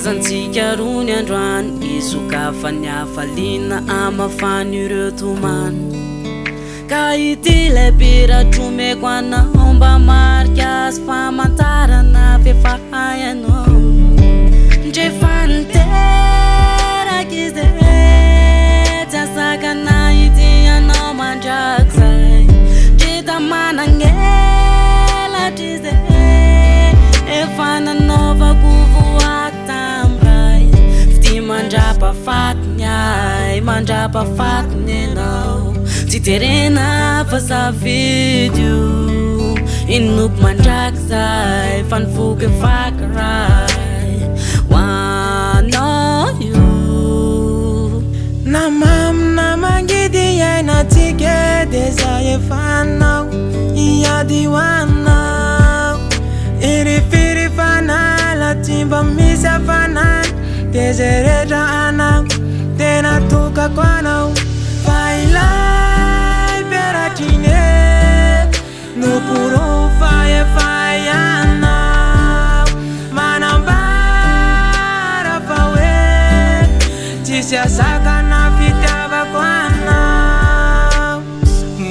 Fazantsika roa ny androany izoka fa ny hafaliana amafany ireo tomany ka ity lay piratromeko anao mba marika azy famantarana fefahay anao ndrefa niteraky izy tsy asakana ity anao mandrakizay drita managnelatra izy efa nanaovako voaky tamray fity mandrapafatiny ay mandrapafatiny anao tsy terena fa safidy io inoko mandrakizay fa nivoky fakiray hoanao io namamo namangidy iainatsika de zay efanao iady hoanao irifiry fanala tsy mba misy hafanana de zay rehetra anao tena tokako anao fa ilay peratriny noporofa efa ianao manambara fa hoe tsisy asakana fitiavako anao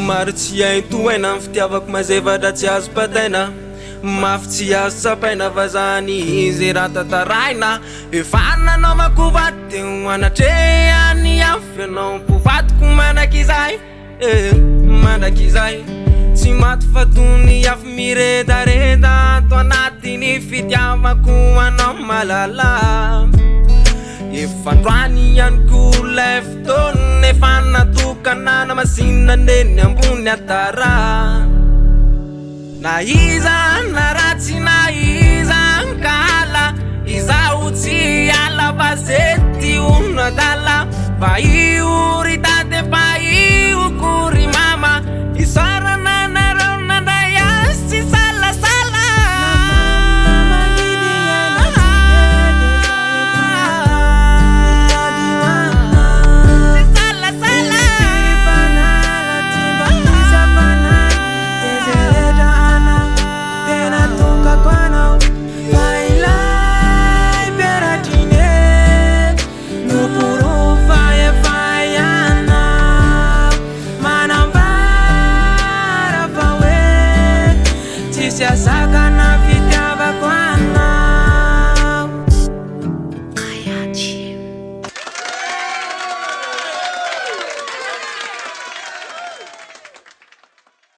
maro tsy haintohaina amin'ny fitiavako mazevatra tsy azo pataina mafy tsy azo tsapaina fa zany izy raha tantaraina efa nanaovako vaty teo anatrehany afy anao mpovadiko manakizay manakizay tsy maty fa tony afy miredareda ato anatiny fitiavako anao malala efa androany ihany ko lay fotoana efa natokana na masina neny ambony atara na iza na ratsy na iza nkala izaho tsy ala vazety onadala fa io ritade fa io kory mama isarana nareo nandray azy tsy salasala Siasaka na